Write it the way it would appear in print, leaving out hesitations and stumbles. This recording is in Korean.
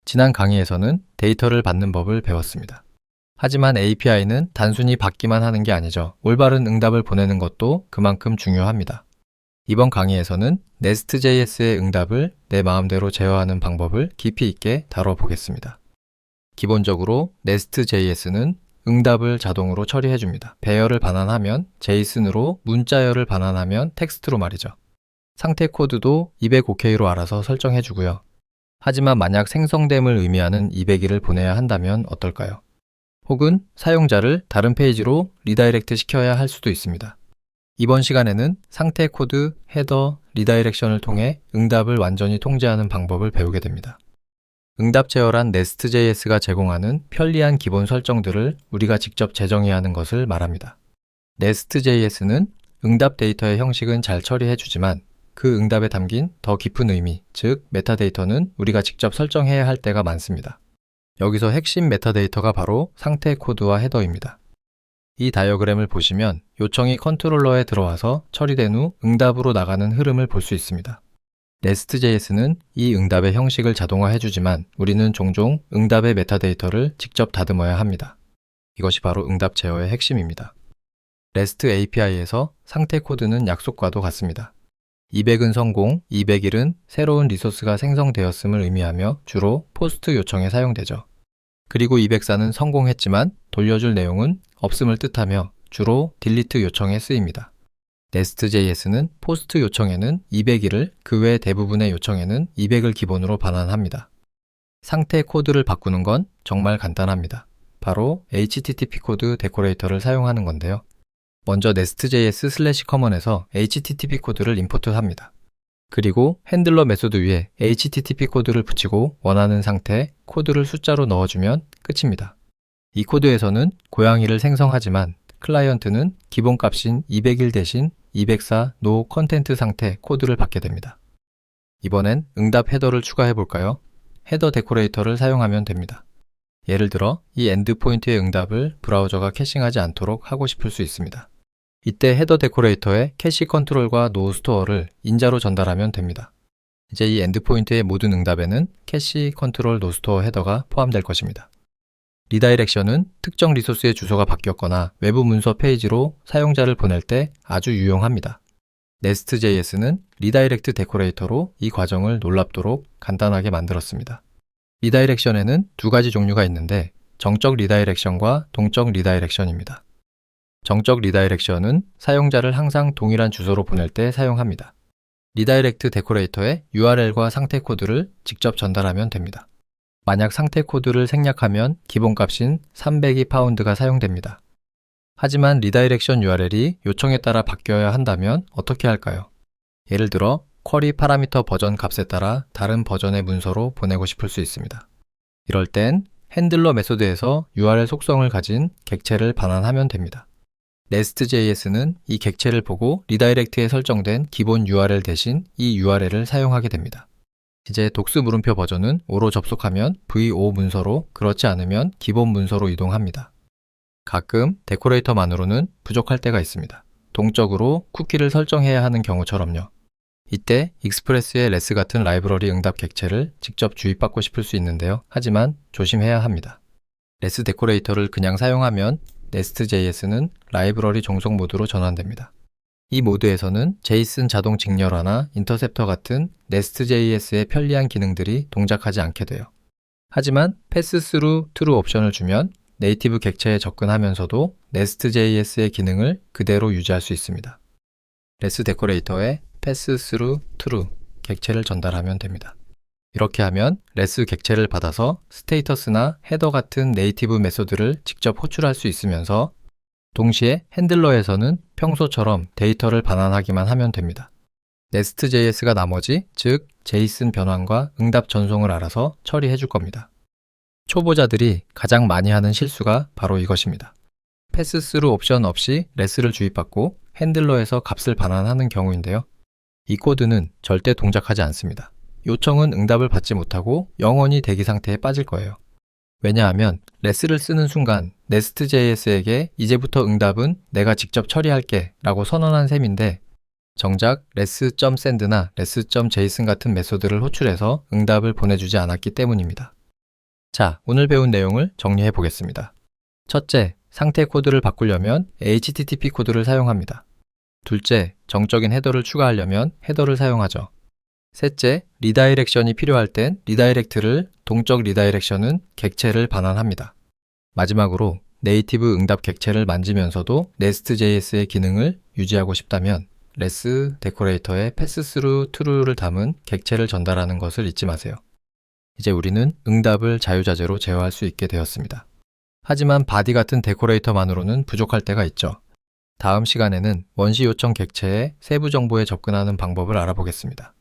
지난 강의에서는 데이터를 받는 법을 배웠습니다. 하지만 API는 단순히 받기만 하는 게 아니죠. 올바른 응답을 보내는 것도 그만큼 중요합니다. 이번 강의에서는 Nest.js의 응답을 내 마음대로 제어하는 방법을 깊이 있게 다뤄보겠습니다. 기본적으로 Nest.js는 응답을 자동으로 처리해줍니다. 배열을 반환하면 JSON으로, 문자열을 반환하면 텍스트로 말이죠. 상태 코드도 205K로 알아서 설정해주고요. 하지만 만약 생성됨을 의미하는 202를 보내야 한다면 어떨까요? 혹은 사용자를 다른 페이지로 리다이렉트 시켜야 할 수도 있습니다. 이번 시간에는 상태 코드, 헤더, 리다이렉션을 통해 응답을 완전히 통제하는 방법을 배우게 됩니다. 응답 제어란 Nest.js가 제공하는 편리한 기본 설정들을 우리가 직접 제정해야 하는 것을 말합니다. Nest.js는 응답 데이터의 형식은 잘 처리해주지만 그 응답에 담긴 더 깊은 의미, 즉 메타데이터는 우리가 직접 설정해야 할 때가 많습니다. 여기서 핵심 메타데이터가 바로 상태 코드와 헤더입니다. 이 다이어그램을 보시면 요청이 컨트롤러에 들어와서 처리된 후 응답으로 나가는 흐름을 볼 수 있습니다. Nest.js는 이 응답의 형식을 자동화해주지만 우리는 종종 응답의 메타데이터를 직접 다듬어야 합니다. 이것이 바로 응답 제어의 핵심입니다. REST API에서 상태 코드는 약속과도 같습니다. 200은 성공, 201은 새로운 리소스가 생성되었음을 의미하며 주로 포스트 요청에 사용되죠. 그리고 204는 성공했지만 돌려줄 내용은 없음을 뜻하며 주로 딜리트 요청에 쓰입니다. Nest.js는 포스트 요청에는 201을, 그 외 대부분의 요청에는 200을 기본으로 반환합니다. 상태 코드를 바꾸는 건 정말 간단합니다. 바로 HTTP 코드 데코레이터를 사용하는 건데요. 먼저 nest.js/common에서 HTTP 코드를 임포트합니다. 그리고 핸들러 메소드 위에 HTTP 코드를 붙이고 원하는 상태, 코드를 숫자로 넣어주면 끝입니다. 이 코드에서는 고양이를 생성하지만 클라이언트는 기본값인 201 대신 204 no 컨텐트 상태 코드를 받게 됩니다. 이번엔 응답 헤더를 추가해 볼까요? 헤더 데코레이터를 사용하면 됩니다. 예를 들어 이 엔드포인트의 응답을 브라우저가 캐싱하지 않도록 하고 싶을 수 있습니다. 이때 헤더 데코레이터에 캐시 컨트롤과 노 스토어를 인자로 전달하면 됩니다. 이제 이 엔드포인트의 모든 응답에는 캐시 컨트롤 노 스토어 헤더가 포함될 것입니다. 리다이렉션은 특정 리소스의 주소가 바뀌었거나 외부 문서 페이지로 사용자를 보낼 때 아주 유용합니다. Nest.js는 리다이렉트 데코레이터로 이 과정을 놀랍도록 간단하게 만들었습니다. 리다이렉션에는 두 가지 종류가 있는데 정적 리다이렉션과 동적 리다이렉션입니다. 정적 리다이렉션은 사용자를 항상 동일한 주소로 보낼 때 사용합니다. 리다이렉트 데코레이터에 URL과 상태 코드를 직접 전달하면 됩니다. 만약 상태 코드를 생략하면 기본값인 302파운드가 사용됩니다. 하지만 리다이렉션 URL이 요청에 따라 바뀌어야 한다면 어떻게 할까요? 예를 들어 쿼리 파라미터 버전 값에 따라 다른 버전의 문서로 보내고 싶을 수 있습니다. 이럴 땐 핸들러 메소드에서 URL 속성을 가진 객체를 반환하면 됩니다. Nest.js는 이 객체를 보고 리다이렉트에 설정된 기본 URL 대신 이 URL을 사용하게 됩니다. 이제 독스 물음표 버전은 5로 접속하면 v5 문서로, 그렇지 않으면 기본 문서로 이동합니다. 가끔 데코레이터만으로는 부족할 때가 있습니다. 동적으로 쿠키를 설정해야 하는 경우처럼요. 이때 익스프레스의 레스 같은 라이브러리 응답 객체를 직접 주입받고 싶을 수 있는데요. 하지만 조심해야 합니다. 레스 데코레이터를 그냥 사용하면 Nest.js는 라이브러리 종속 모드로 전환됩니다. 이 모드에서는 JSON 자동 직렬화나 인터셉터 같은 Nest.js의 편리한 기능들이 동작하지 않게 돼요. 하지만 pass-through true 옵션을 주면 네이티브 객체에 접근하면서도 Nest.js의 기능을 그대로 유지할 수 있습니다. 레스 데코레이터에 pass-through true 객체를 전달하면 됩니다. 이렇게 하면 레스 객체를 받아서 스테이터스나 헤더 같은 네이티브 메소드를 직접 호출할 수 있으면서 동시에 핸들러에서는 평소처럼 데이터를 반환하기만 하면 됩니다. Nest.js가 나머지, 즉 JSON 변환과 응답 전송을 알아서 처리해 줄 겁니다. 초보자들이 가장 많이 하는 실수가 바로 이것입니다. 패스스루 옵션 없이 레스를 주입받고 핸들러에서 값을 반환하는 경우인데요. 이 코드는 절대 동작하지 않습니다. 요청은 응답을 받지 못하고 영원히 대기 상태에 빠질 거예요. 왜냐하면 레스를 쓰는 순간 Nest.js에게 이제부터 응답은 내가 직접 처리할게 라고 선언한 셈인데 정작 res.send나 res.json 같은 메소드를 호출해서 응답을 보내주지 않았기 때문입니다. 자, 오늘 배운 내용을 정리해 보겠습니다. 첫째, 상태 코드를 바꾸려면 HTTP 코드를 사용합니다. 둘째, 정적인 헤더를 추가하려면 헤더를 사용하죠. 셋째, 리다이렉션이 필요할 땐 리다이렉트를, 동적 리다이렉션은 객체를 반환합니다. 마지막으로 네이티브 응답 객체를 만지면서도 nest.js의 기능을 유지하고 싶다면 레스 데코레이터에 패스스루 true를 담은 객체를 전달하는 것을 잊지 마세요. 이제 우리는 응답을 자유자재로 제어할 수 있게 되었습니다. 하지만 바디 같은 데코레이터만으로는 부족할 때가 있죠. 다음 시간에는 원시 요청 객체의 세부 정보에 접근하는 방법을 알아보겠습니다.